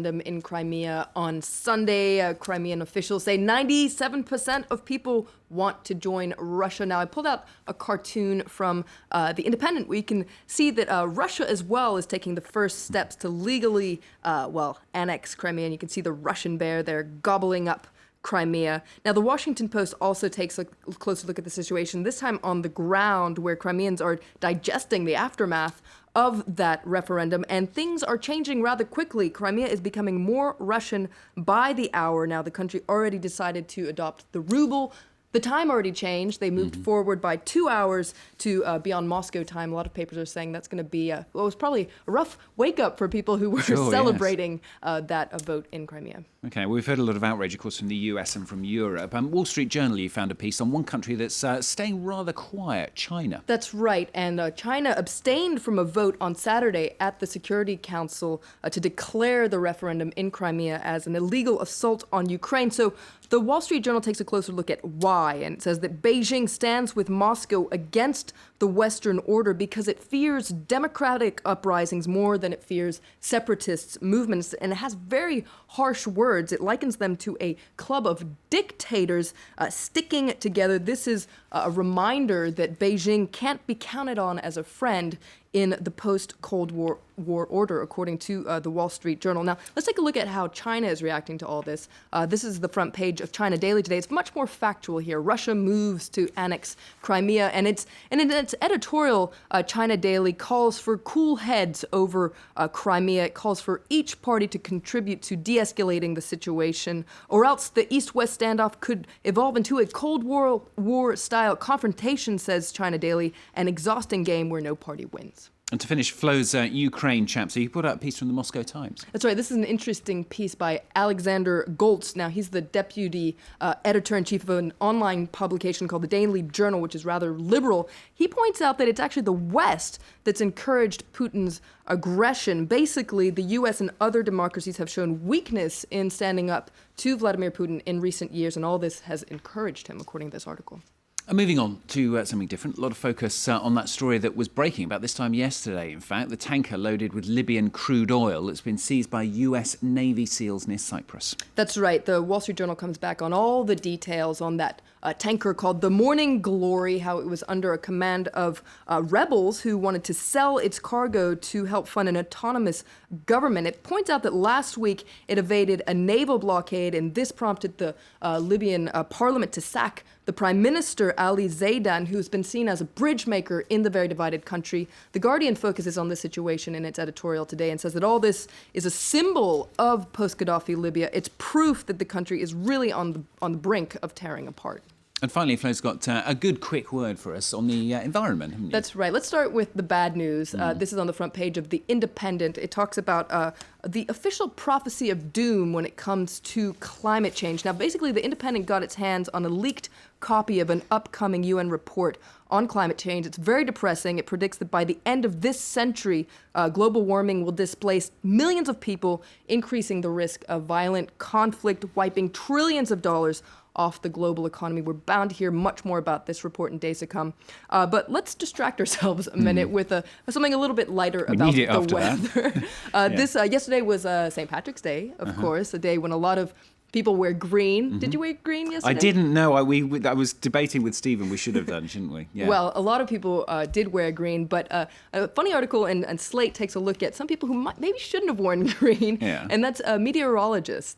in Crimea on Sunday. Crimean officials say 97% of people want to join Russia. Now, I pulled out a cartoon from The Independent where you can see that Russia as well is taking the first steps to legally, annex Crimea. And you can see the Russian bear there gobbling up Crimea. Now, the Washington Post also takes a closer look at the situation, this time on the ground where Crimeans are digesting the aftermath of that referendum, and things are changing rather quickly. Crimea is becoming more Russian by the hour. Now, the country already decided to adopt the ruble. The time already changed. They moved forward by 2 hours to be on Moscow time. A lot of papers are saying that's going to be, it was probably a rough wake-up for people who were celebrating that vote in Crimea. OK, well, we've heard a lot of outrage, of course, from the US and from Europe. Wall Street Journal, you found a piece on one country that's staying rather quiet, China. That's right, and China abstained from a vote on Saturday at the Security Council to declare the referendum in Crimea as an illegal assault on Ukraine. So the Wall Street Journal takes a closer look at why, and it says that Beijing stands with Moscow against the Western order because it fears democratic uprisings more than it fears separatist movements, and it has very harsh words. It likens them to a club of dictators sticking together. This is a reminder that Beijing can't be counted on as a friend in the post-Cold War order, according to the Wall Street Journal. Now, let's take a look at how China is reacting to all this. This is the front page of China Daily today. It's much more factual here. Russia moves to annex Crimea, and in its editorial, China Daily calls for cool heads over Crimea. It calls for each party to contribute to de-escalating the situation, or else the East-West standoff could evolve into a Cold War-style confrontation, says China Daily, an exhausting game where no party wins. And to finish, Flo's Ukraine chap. So you put out a piece from the Moscow Times. That's right. This is an interesting piece by Alexander Goltz. Now, he's the deputy editor-in-chief of an online publication called the Daily Journal, which is rather liberal. He points out that it's actually the West that's encouraged Putin's aggression. Basically, the U.S. and other democracies have shown weakness in standing up to Vladimir Putin in recent years, and all this has encouraged him, according to this article. And moving on to something different, a lot of focus on that story that was breaking about this time yesterday, in fact, the tanker loaded with Libyan crude oil that's been seized by US Navy SEALs near Cyprus. That's right. The Wall Street Journal comes back on all the details on that tanker called the Morning Glory, how it was under a command of rebels who wanted to sell its cargo to help fund an autonomous government. It points out that last week it evaded a naval blockade, and this prompted the Libyan parliament to sack the Prime Minister, Ali Zaidan, who's been seen as a bridge maker in the very divided country. The Guardian focuses on this situation in its editorial today and says that all this is a symbol of post-Gaddafi Libya. It's proof that the country is really on the brink of tearing apart. And finally, Flo's got a good quick word for us on the environment, haven't you? That's right. Let's start with the bad news. This is on the front page of The Independent. It talks about the official prophecy of doom when it comes to climate change. Now, basically, The Independent got its hands on a leaked copy of an upcoming UN report on climate change. It's very depressing. It predicts that by the end of this century, global warming will displace millions of people, increasing the risk of violent conflict, wiping trillions of dollars off the global economy. We're bound to hear much more about this report in days to come. But let's distract ourselves a minute with something a little bit lighter about the weather. This yesterday was St. Patrick's Day, of course, a day when a lot of people wear green. Did you wear green yesterday? I didn't know. I was debating with Stephen. We should have done, shouldn't we? Yeah. Well, a lot of people did wear green, but a funny article in Slate takes a look at some people who maybe shouldn't have worn green, and that's meteorologists.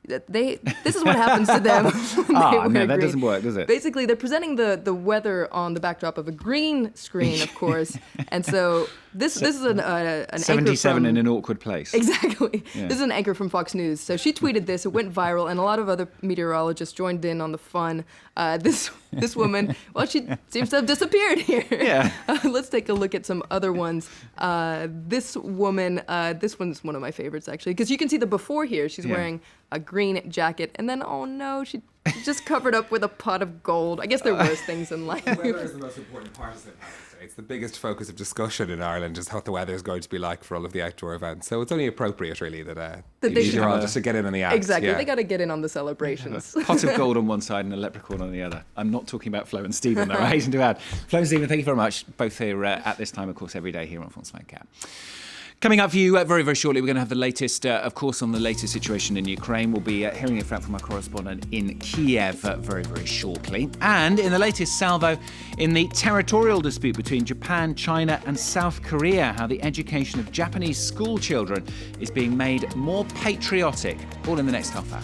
This is what happens to them when they wear green. That doesn't work, does it? Basically, they're presenting the weather on the backdrop of a green screen, of course. And so this is an 77 anchor from, in an awkward place. Exactly. Yeah. This is an anchor from Fox News. So she tweeted this. It went viral, and a lot of other meteorologists joined in on the fun. This woman, well, she seems to have disappeared here. Yeah. Let's take a look at some other ones. This woman, this one's one of my favorites, actually, because you can see the before here. She's wearing a green jacket, and then, oh no, she just covered up with a pot of gold. I guess there are worse things in life. Weather is the most important part of St. Patrick's Day. It's the biggest focus of discussion in Ireland, is what the weather is going to be like for all of the outdoor events. So it's only appropriate, really, that the meteorologists should get in on the act. Exactly, they got to get in on the celebrations. Pot of gold on one side and a leprechaun on the other. I'm not talking about Flo and Stephen, though, I hasten to add. Flo and Stephen, thank you very much. Both here at this time, of course, every day here on France 24. Coming up for you very, very shortly, we're going to have the latest, of course, on the latest situation in Ukraine. We'll be hearing it from our correspondent in Kiev very, very shortly. And in the latest salvo in the territorial dispute between Japan, China and South Korea, how the education of Japanese school children is being made more patriotic. All in the next half hour.